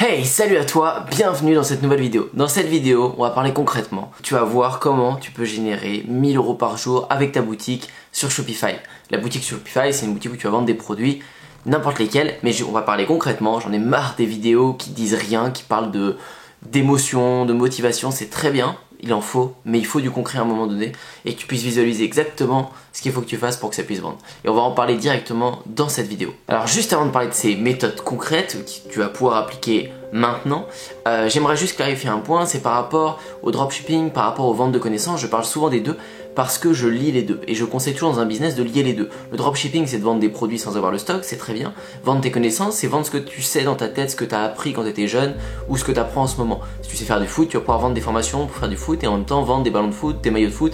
Hey, salut à toi, bienvenue dans cette nouvelle vidéo. Dans cette vidéo, on va parler concrètement. Tu vas voir comment tu peux générer 1000 € par jour avec ta boutique sur Shopify. La boutique Shopify, c'est une boutique où tu vas vendre des produits, n'importe lesquels, mais on va parler concrètement. J'en ai marre des vidéos qui disent rien, qui parlent d'émotion, de motivation, c'est très bien. Il en faut, mais il faut du concret à un moment donné et que tu puisses visualiser exactement ce qu'il faut que tu fasses pour que ça puisse vendre. Et on va en parler directement dans cette vidéo. Alors juste avant de parler de ces méthodes concrètes que tu vas pouvoir appliquer maintenant, j'aimerais juste clarifier un point, c'est par rapport au dropshipping, par rapport aux ventes de connaissances. Je parle souvent des deux parce que je lis les deux et je conseille toujours dans un business de lier les deux. Le dropshipping, c'est de vendre des produits sans avoir le stock, c'est très bien. Vendre tes connaissances, c'est vendre ce que tu sais dans ta tête, ce que tu as appris quand tu étais jeune ou ce que tu apprends en ce moment. Si tu sais faire du foot, tu vas pouvoir vendre des formations pour faire du foot et en même temps vendre des ballons de foot, des maillots de foot,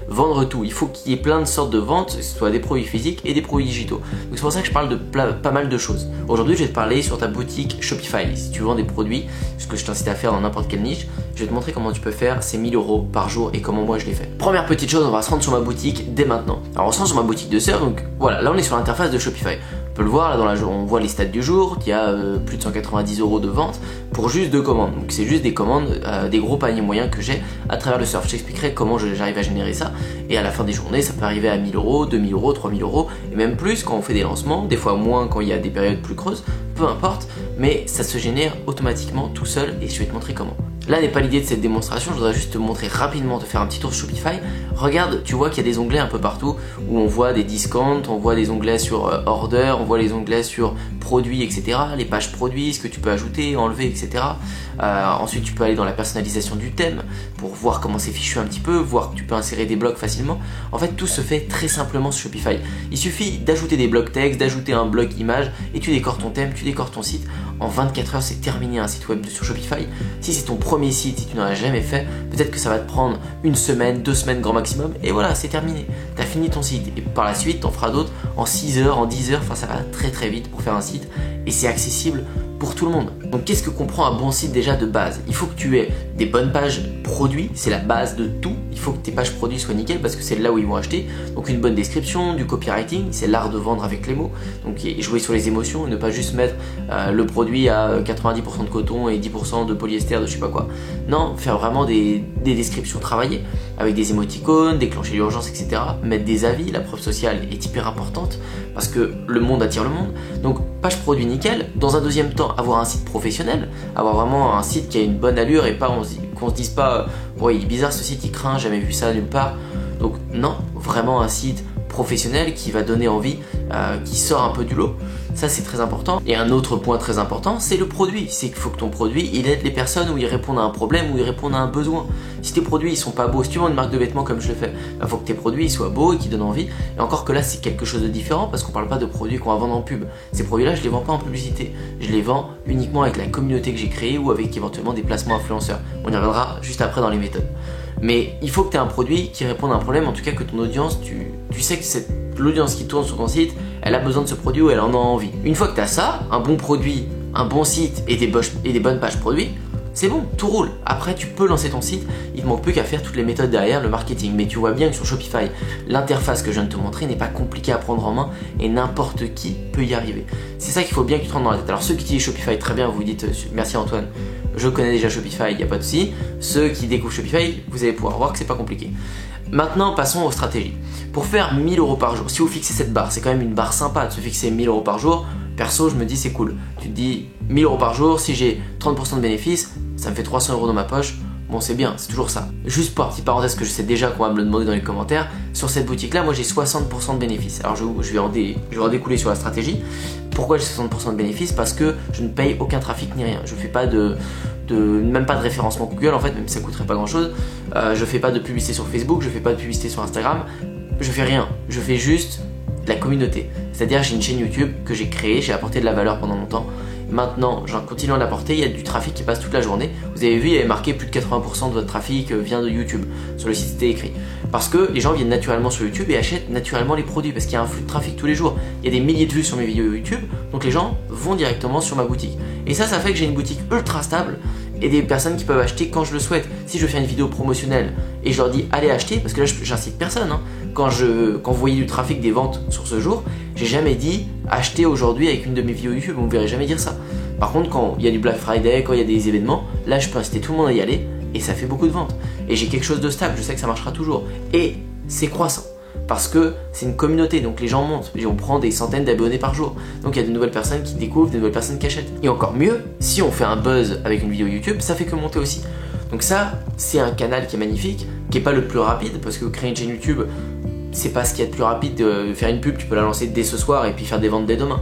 vendre tout. Il faut qu'il y ait plein de sortes de ventes, que ce soit des produits physiques et des produits digitaux. Donc c'est pour ça que je parle de pas mal de choses. Aujourd'hui, je vais te parler sur ta boutique Shopify. Si tu vends des produits, ce que je t'incite à faire dans n'importe quelle niche, je vais te montrer comment tu peux faire ces 1000 € par jour et comment moi je l'ai fait. Première petite chose, on va se rendre sur ma boutique dès maintenant. Alors on se rend sur ma boutique de sœur, donc voilà, là on est sur l'interface de Shopify. On peut le voir, là on voit les stats du jour, il y a plus de 190 € de vente pour juste 2 commandes. Donc c'est juste des commandes, des gros paniers moyens que j'ai à travers le surf. Je t'expliquerai comment j'arrive à générer ça. Et à la fin des journées, ça peut arriver à 1000 €, 2000 €, 3000 € et même plus quand on fait des lancements, des fois moins quand il y a des périodes plus creuses, peu importe, mais ça se génère automatiquement tout seul et je vais te montrer comment. Là n'est pas l'idée de cette démonstration, je voudrais juste te montrer rapidement, te faire un petit tour sur Shopify. Regarde, tu vois qu'il y a des onglets un peu partout où on voit des discounts, on voit des onglets sur order, on voit les onglets sur produits, etc. Les pages produits, ce que tu peux ajouter, enlever, etc. Ensuite, tu peux aller dans la personnalisation du thème pour voir comment c'est fichu un petit peu, voir que tu peux insérer des blocs facilement. En fait, tout se fait très simplement sur Shopify. Il suffit d'ajouter des blocs texte, d'ajouter un bloc image et tu décores ton thème, tu décores ton site. En 24 heures, c'est terminé un site web sur Shopify. Si c'est ton premier site, si tu n'en as jamais fait, peut-être que ça va te prendre une semaine, 2 semaines grand maximum et voilà, c'est terminé. Tu as fini ton site et par la suite, tu en feras d'autres en 6 heures, en 10 heures, enfin ça va très très vite pour faire un site et c'est accessible pour tout le monde. Donc qu'est-ce que comprend un bon site déjà de base? Il faut que tu aies des bonnes pages produits, c'est la base de tout. Il faut que tes pages produits soient nickel parce que c'est là où ils vont acheter. Donc une bonne description, du copywriting, c'est l'art de vendre avec les mots. Donc jouer sur les émotions et ne pas juste mettre le produit à 90% de coton et 10% de polyester, de je sais pas quoi. Non, faire vraiment des descriptions travaillées avec des émoticônes, déclencher l'urgence, etc. Mettre des avis, la preuve sociale est hyper importante parce que le monde attire le monde. Donc page produit nickel. Dans un deuxième temps, avoir un site professionnel, avoir vraiment un site qui a une bonne allure et pas qu'on se dise pas ouais, il est bizarre ce site, il craint, jamais vu ça nulle part. Donc non, vraiment un site professionnel qui va donner envie, qui sort un peu du lot. Ça c'est très important. Et un autre point très important, c'est le produit. C'est qu'il faut que ton produit, il aide les personnes où ils répondent à un problème, où ils répondent à un besoin. Si tes produits ils sont pas beaux, si tu vends une marque de vêtements comme je le fais, il faut que tes produits ils soient beaux et qu'ils donnent envie. Et encore que là c'est quelque chose de différent parce qu'on parle pas de produits qu'on va vendre en pub. Ces produits-là je les vends pas en publicité. Je les vends uniquement avec la communauté que j'ai créée ou avec éventuellement des placements influenceurs. On y reviendra juste après dans les méthodes. Mais il faut que tu aies un produit qui réponde à un problème, en tout cas que ton audience, tu sais que l'audience qui tourne sur ton site, elle a besoin de ce produit ou elle en a envie. Une fois que tu as ça, un bon produit, un bon site et des bonnes pages produits, c'est bon, tout roule. Après, tu peux lancer ton site, il ne manque plus qu'à faire toutes les méthodes derrière, le marketing. Mais tu vois bien que sur Shopify, l'interface que je viens de te montrer n'est pas compliquée à prendre en main et n'importe qui peut y arriver. C'est ça qu'il faut bien que tu te rendes dans la tête. Alors ceux qui utilisent Shopify, très bien, vous vous dites merci Antoine, je connais déjà Shopify, il n'y a pas de souci. Ceux qui découvrent Shopify, vous allez pouvoir voir que c'est pas compliqué. Maintenant, passons aux stratégies. Pour faire 1000 € par jour, si vous fixez cette barre, c'est quand même une barre sympa de se fixer 1000 € par jour. Perso, je me dis c'est cool. Tu te dis 1000 € par jour, si j'ai 30% de bénéfices, ça me fait 300 € dans ma poche. Bon, c'est bien, c'est toujours ça. Juste pour petite parenthèse que je sais déjà qu'on va me le demander dans les commentaires, sur cette boutique-là, moi j'ai 60% de bénéfices. Alors je vais en découler sur la stratégie. Pourquoi j'ai 60% de bénéfices? Parce que je ne paye aucun trafic ni rien. Je fais pas même pas de référencement Google en fait, même si ça coûterait pas grand chose. Je fais pas de publicité sur Facebook, je fais pas de publicité sur Instagram. Je fais rien. Je fais juste de la communauté. C'est-à-dire j'ai une chaîne YouTube que j'ai créée, j'ai apporté de la valeur pendant longtemps. Maintenant, j'en continue à l'apporter, il y a du trafic qui passe toute la journée. Vous avez vu, il y avait marqué plus de 80% de votre trafic vient de YouTube. Sur le site, c'était écrit. Parce que les gens viennent naturellement sur YouTube et achètent naturellement les produits parce qu'il y a un flux de trafic tous les jours. Il y a des milliers de vues sur mes vidéos YouTube, donc les gens vont directement sur ma boutique. Et ça fait que j'ai une boutique ultra stable et des personnes qui peuvent acheter quand je le souhaite. Si je fais une vidéo promotionnelle et je leur dis allez acheter, parce que là j'incite personne, hein. Quand vous voyez du trafic, des ventes sur ce jour, j'ai jamais dit acheter aujourd'hui avec une de mes vidéos YouTube, vous ne verrez jamais dire ça. Par contre, quand il y a du Black Friday, quand il y a des événements, là je peux inciter tout le monde à y aller et ça fait beaucoup de ventes. Et j'ai quelque chose de stable, je sais que ça marchera toujours. Et c'est croissant parce que c'est une communauté, donc les gens montent et on prend des centaines d'abonnés par jour. Donc il y a de nouvelles personnes qui découvrent, de nouvelles personnes qui achètent. Et encore mieux, si on fait un buzz avec une vidéo YouTube, ça fait que monter aussi. Donc ça, c'est un canal qui est magnifique, qui est pas le plus rapide parce que créer une chaîne YouTube, c'est pas ce qu'il y a de plus rapide. De faire une pub, tu peux la lancer dès ce soir et puis faire des ventes dès demain.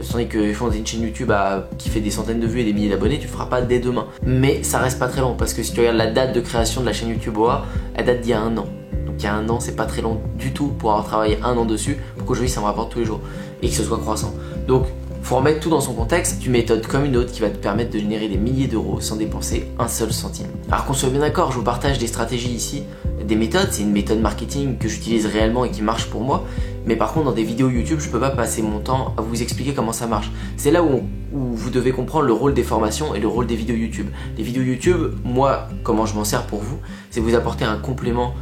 Tandis que fonder une chaîne YouTube qui fait des centaines de vues et des milliers d'abonnés, tu le feras pas dès demain. Mais ça reste pas très long parce que si tu regardes la date de création de la chaîne YouTube OA, elle date d'il y a 1 an. Donc il y a 1 an, c'est pas très long du tout pour avoir travaillé 1 an dessus pour qu'aujourd'hui ça me rapporte tous les jours et que ce soit croissant. Donc faut remettre tout dans son contexte, une méthode comme une autre qui va te permettre de générer des milliers d'euros sans dépenser un seul centime. Alors qu'on soit bien d'accord, je vous partage des stratégies ici, des méthodes, c'est une méthode marketing que j'utilise réellement et qui marche pour moi. Mais par contre, dans des vidéos YouTube, je peux pas passer mon temps à vous expliquer comment ça marche. C'est là où vous devez comprendre le rôle des formations et le rôle des vidéos YouTube. Les vidéos YouTube, moi, comment je m'en sers pour vous, c'est vous apporter un complément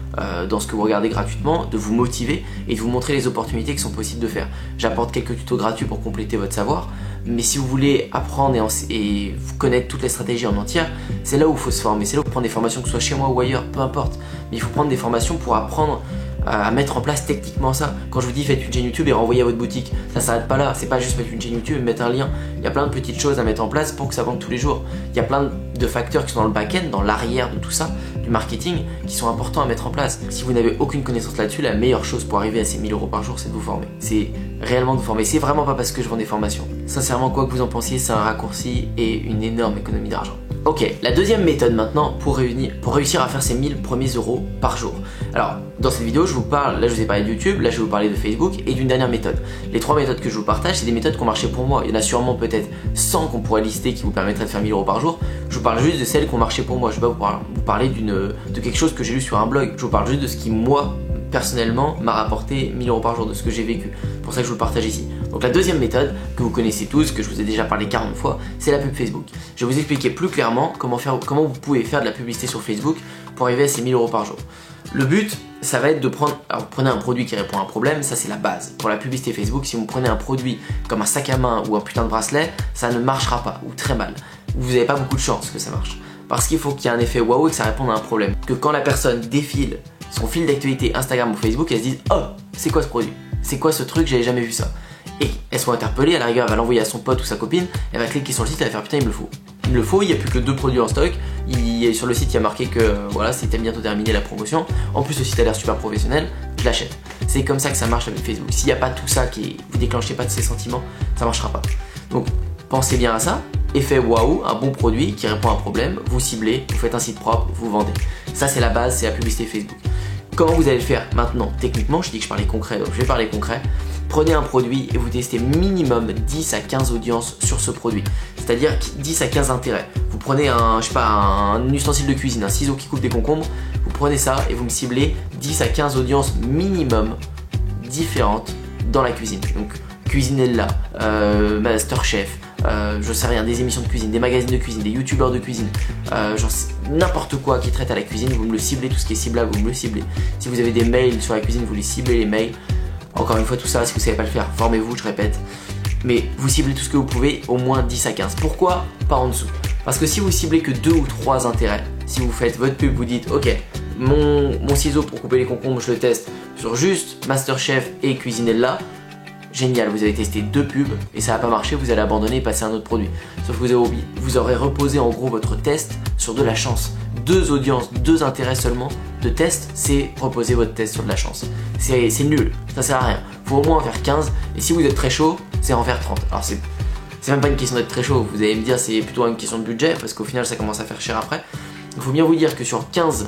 dans ce que vous regardez gratuitement, de vous motiver et de vous montrer les opportunités qui sont possibles de faire. J'apporte quelques tutos gratuits pour compléter votre savoir, mais si vous voulez apprendre et connaître toutes les stratégies en entière, c'est là où il faut se former. C'est là où il faut prendre des formations, que ce soit chez moi ou ailleurs, peu importe. Mais il faut prendre des formations pour apprendre à mettre en place techniquement ça. Quand je vous dis faites une chaîne YouTube et renvoyez à votre boutique, ça s'arrête pas là, c'est pas juste mettre une chaîne YouTube et mettre un lien. Il y a plein de petites choses à mettre en place pour que ça vende tous les jours. Il y a plein de facteurs qui sont dans le back-end, dans l'arrière de tout ça, du marketing, qui sont importants à mettre en place. Si vous n'avez aucune connaissance là-dessus, la meilleure chose pour arriver à ces 1000 euros par jour, c'est de vous former. C'est réellement de vous former. C'est vraiment pas parce que je vends des formations. Sincèrement, quoi que vous en pensiez, c'est un raccourci et une énorme économie d'argent. Ok, la deuxième méthode maintenant pour réussir à faire ces 1000 premiers euros par jour. Alors, dans cette vidéo, je vous parle, là je vous ai parlé de YouTube, là je vais vous parler de Facebook et d'une dernière méthode. Les 3 méthodes que je vous partage, c'est des méthodes qui ont marché pour moi. Il y en a sûrement peut-être 100 qu'on pourrait lister qui vous permettraient de faire 1000 euros par jour. Je vous parle juste de celles qui ont marché pour moi. Je ne vais pas vous parler de quelque chose que j'ai lu sur un blog. Je vous parle juste de ce qui, moi, personnellement, m'a rapporté 1000 euros par jour, de ce que j'ai vécu. C'est pour ça que je vous le partage ici. Donc la deuxième méthode, que vous connaissez tous, que je vous ai déjà parlé 40 fois, c'est la pub Facebook. Je vais vous expliquer plus clairement comment vous pouvez faire de la publicité sur Facebook pour arriver à ces 1000 euros par jour. Le but, ça va être de prendre, alors vous prenez un produit qui répond à un problème, ça c'est la base. Pour la publicité Facebook, si vous prenez un produit comme un sac à main ou un putain de bracelet, ça ne marchera pas, ou très mal. Vous n'avez pas beaucoup de chance que ça marche. Parce qu'il faut qu'il y ait un effet waouh et que ça réponde à un problème. Que quand la personne défile son fil d'actualité Instagram ou Facebook, elle se dise « Oh, c'est quoi ce produit? C'est quoi ce truc? J'avais jamais vu ça. » Et elle soit interpellée, à la rigueur, elle va l'envoyer à son pote ou sa copine, elle va cliquer sur le site, elle va faire « Putain, il me le faut. » Il me le faut, il n'y a plus que 2 produits en stock. Sur le site, il y a marqué que voilà, c'était bientôt terminé la promotion. En plus, le site a l'air super professionnel, je l'achète. C'est comme ça que ça marche avec Facebook. S'il n'y a pas tout ça, vous déclenchez pas de ces sentiments, ça marchera pas. Donc, pensez bien à ça. Effet waouh, un bon produit qui répond à un problème, vous ciblez, vous faites un site propre, vous vendez. Ça, c'est la base, c'est la publicité Facebook. Comment vous allez le faire maintenant? Techniquement, je dis que je parlais concret, donc je vais parler concret. Prenez un produit et vous testez minimum 10 à 15 audiences sur ce produit. C'est-à-dire 10 à 15 intérêts. Vous prenez un ustensile de cuisine, un ciseau qui coupe des concombres, vous prenez ça et vous me ciblez 10 à 15 audiences minimum différentes dans la cuisine. Donc Cuisinella, Masterchef, je sais rien, des émissions de cuisine, des magazines de cuisine, des youtubeurs de cuisine, n'importe quoi qui traite à la cuisine, vous me le ciblez, tout ce qui est ciblable, vous me le ciblez. Si vous avez des mails sur la cuisine, vous les ciblez les mails. Encore une fois, tout ça, si vous ne savez pas le faire, formez-vous, je répète. Mais vous ciblez tout ce que vous pouvez, au moins 10 à 15. Pourquoi pas en dessous? Parce que si vous ciblez que 2 ou 3 intérêts, si vous faites votre pub, vous dites ok, mon ciseau pour couper les concombres, je le teste sur juste Masterchef et Cuisinella, génial, vous avez testé 2 pubs et ça n'a pas marché, vous allez abandonner et passer à un autre produit. Sauf que vous aurez reposé en gros votre test sur de la chance. 2 audiences, 2 intérêts seulement de test, c'est reposer votre test sur de la chance. C'est nul, ça sert à rien. Faut au moins en faire 15 et si vous êtes très chaud, c'est en faire 30. Alors c'est même pas une question d'être très chaud, vous allez me dire c'est plutôt une question de budget parce qu'au final ça commence à faire cher après. Il faut bien vous dire que sur 15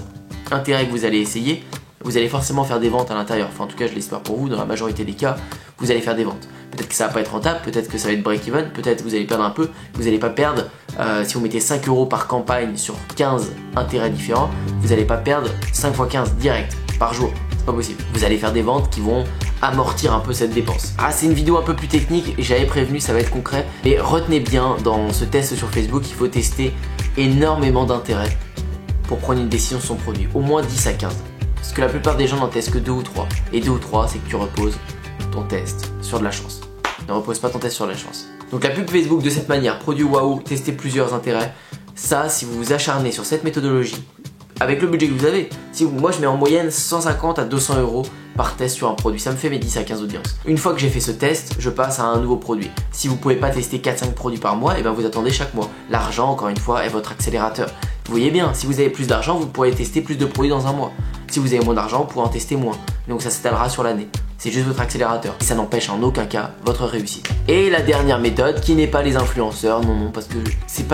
intérêts que vous allez essayer, vous allez forcément faire des ventes à l'intérieur. Enfin en tout cas je l'espère pour vous, dans la majorité des cas, vous allez faire des ventes. Peut-être que ça va pas être rentable, peut-être que ça va être break-even, peut-être que vous allez perdre un peu, vous n'allez pas perdre, si vous mettez 5 euros par campagne sur 15 intérêts différents, vous n'allez pas perdre 5 x 15 direct par jour, c'est pas possible. Vous allez faire des ventes qui vont amortir un peu cette dépense. Ah, c'est une vidéo un peu plus technique et j'avais prévenu, ça va être concret, mais retenez bien dans ce test sur Facebook, il faut tester énormément d'intérêts pour prendre une décision sur son produit, au moins 10 à 15. Parce que la plupart des gens n'en testent que 2 ou 3. Et 2 ou 3, c'est que tu reposes ton test sur de la chance. Ne repose pas ton test sur de la chance. Donc la pub Facebook de cette manière, produit waouh, tester plusieurs intérêts, ça si vous vous acharnez sur cette méthodologie, avec le budget que vous avez, moi je mets en moyenne 150 à 200 € par test sur un produit, ça me fait mes 10 à 15 audiences. Une fois que j'ai fait ce test, je passe à un nouveau produit. Si vous pouvez pas tester 4-5 produits par mois, et bien vous attendez chaque mois. L'argent, encore une fois, est votre accélérateur. Vous voyez bien, si vous avez plus d'argent, vous pourrez tester plus de produits dans un mois. Si vous avez moins d'argent, vous pourrez en tester moins. Donc ça s'étalera sur l'année. C'est juste votre accélérateur. Et ça n'empêche en aucun cas votre réussite. Et la dernière méthode, qui n'est pas les influenceurs, non, parce que c'est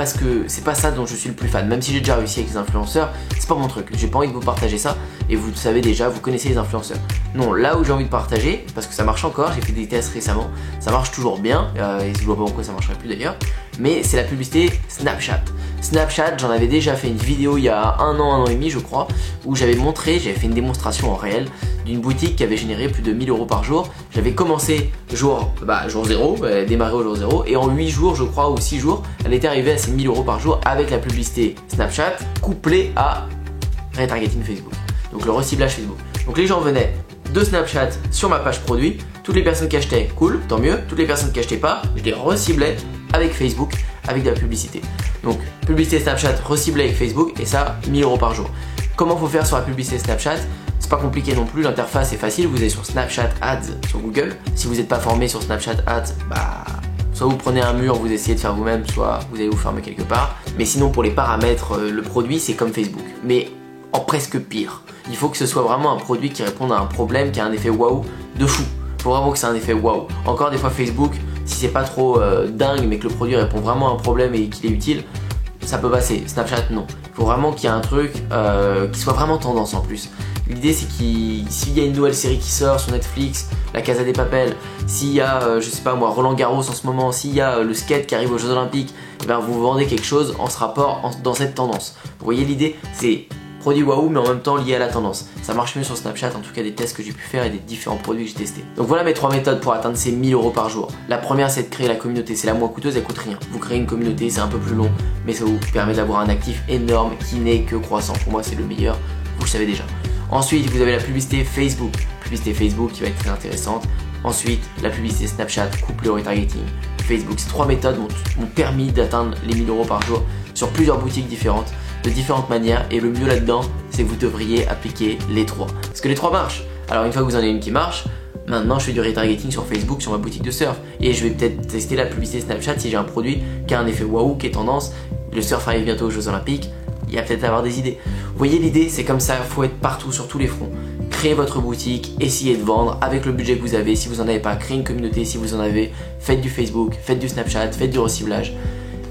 pas ça dont je suis le plus fan. Même si j'ai déjà réussi avec les influenceurs, c'est pas mon truc. J'ai pas envie de vous partager ça. Et vous le savez déjà, vous connaissez les influenceurs. Non, là où j'ai envie de partager, parce que ça marche encore, j'ai fait des tests récemment, ça marche toujours bien, et je vois pas pourquoi ça marcherait plus d'ailleurs, mais c'est la publicité Snapchat. Snapchat, j'en avais déjà fait une vidéo il y a un an et demi je crois, où j'avais fait une démonstration en réel d'une boutique qui avait généré plus de 1000 € par jour. J'avais commencé jour 0, démarré au jour 0, et en 8 jours je crois, ou 6 jours, elle était arrivée à ces 1000 € par jour avec la publicité Snapchat couplée à retargeting Facebook, donc le reciblage Facebook. Donc les gens venaient de Snapchat sur ma page produit, toutes les personnes qui achetaient, cool, tant mieux, toutes les personnes qui achetaient pas, je les reciblais avec Facebook, avec de la publicité. Donc publicité Snapchat reciblée avec Facebook, et ça 1000 € par jour. Comment faut faire sur la publicité Snapchat? C'est pas compliqué non plus, l'interface est facile, vous allez sur Snapchat Ads sur Google. Si vous n'êtes pas formé sur Snapchat Ads, soit vous prenez un mur, vous essayez de faire vous-même, soit vous allez vous former quelque part. Mais sinon pour les paramètres, le produit c'est comme Facebook, mais en presque pire. Il faut que ce soit vraiment un produit qui réponde à un problème, qui a un effet waouh de fou. Il faut vraiment que c'est un effet waouh. Encore des fois Facebook, si c'est pas trop dingue mais que le produit répond vraiment à un problème et qu'il est utile, ça peut passer. Snapchat non. Il faut vraiment qu'il y ait un truc qui soit vraiment tendance en plus. L'idée c'est s'il y a une nouvelle série qui sort sur Netflix, La Casa des Papel, s'il y a, je sais pas moi, Roland Garros en ce moment, s'il y a le skate qui arrive aux Jeux Olympiques, et ben vous vendez quelque chose en ce rapport, dans cette tendance. Vous voyez l'idée, c'est produit waouh mais en même temps lié à la tendance. Ça marche mieux sur Snapchat, en tout cas des tests que j'ai pu faire et des différents produits que j'ai testés. Donc voilà mes 3 méthodes pour atteindre ces 1000 € par jour. La première c'est de créer la communauté, c'est la moins coûteuse, elle coûte rien. Vous créez une communauté, c'est un peu plus long, mais ça vous permet d'avoir un actif énorme qui n'est que croissant. Pour moi c'est le meilleur, vous le savez déjà. Ensuite vous avez la publicité Facebook qui va être très intéressante. Ensuite la publicité Snapchat couplée au retargeting Facebook. Ces 3 méthodes m'ont permis d'atteindre les 1000 € par jour sur plusieurs boutiques différentes, de différentes manières, et le mieux là-dedans c'est que vous devriez appliquer les 3 parce que les 3 marchent. Alors une fois que vous en avez une qui marche, maintenant je fais du retargeting sur Facebook sur ma boutique de surf, et je vais peut-être tester la publicité Snapchat si j'ai un produit qui a un effet waouh, qui est tendance. Le surf arrive bientôt aux Jeux Olympiques, il y a peut-être à avoir des idées. Vous voyez l'idée, c'est comme ça, il faut être partout sur tous les fronts. Créez votre boutique, essayez de vendre avec le budget que vous avez. Si vous n'en avez pas, créez une communauté. Si vous en avez, faites du Facebook, faites du Snapchat, faites du reciblage.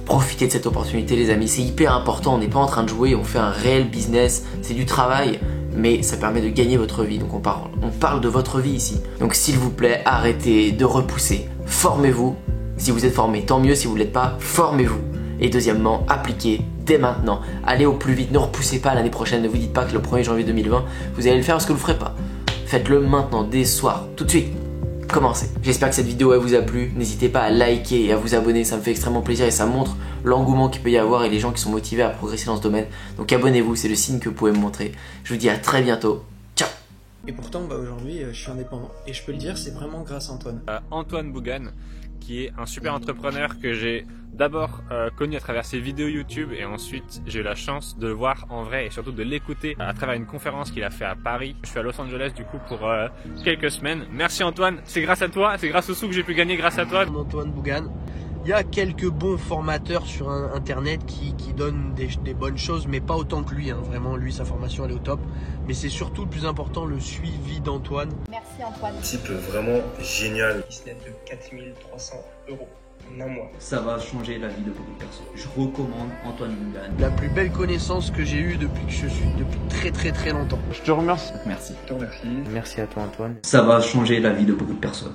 Profitez de cette opportunité les amis, c'est hyper important. On n'est pas en train de jouer, on fait un réel business, c'est du travail, mais ça permet de gagner votre vie. Donc on parle de votre vie ici. Donc s'il vous plaît, arrêtez de repousser, formez-vous. Si vous êtes formé, tant mieux. Si vous ne l'êtes pas, formez-vous. Et deuxièmement, appliquez dès maintenant. Allez au plus vite, ne repoussez pas l'année prochaine. Ne vous dites pas que le 1er janvier 2020, vous allez le faire parce que vous ne le ferez pas. Faites-le maintenant, dès ce soir, tout de suite. Commencez. J'espère que cette vidéo elle vous a plu. N'hésitez pas à liker et à vous abonner, ça me fait extrêmement plaisir et ça montre l'engouement qu'il peut y avoir et les gens qui sont motivés à progresser dans ce domaine. Donc abonnez-vous, c'est le signe que vous pouvez me montrer. Je vous dis à très bientôt. Ciao. Et pourtant aujourd'hui je suis indépendant. Et je peux le dire, c'est vraiment grâce à Antoine. Antoine Bougan, qui est un super entrepreneur que j'ai d'abord connu à travers ses vidéos YouTube, et ensuite j'ai eu la chance de le voir en vrai et surtout de l'écouter à travers une conférence qu'il a fait à Paris. Je suis à Los Angeles du coup pour quelques semaines. Merci Antoine, c'est grâce à toi, c'est grâce aux sous que j'ai pu gagner grâce à toi. Antoine Bougan. Il y a quelques bons formateurs sur internet qui donnent des bonnes choses, mais pas autant que lui, hein. Vraiment, lui, sa formation elle est au top. Mais c'est surtout le plus important, le suivi d'Antoine. Merci Antoine. Type vraiment génial. Business de 4300 € en un mois. Ça va changer la vie de beaucoup de personnes. Je recommande Antoine Bougan. La plus belle connaissance que j'ai eue depuis que je suis, depuis très longtemps. Je te remercie. Merci. Je te remercie. Merci à toi Antoine. Ça va changer la vie de beaucoup de personnes.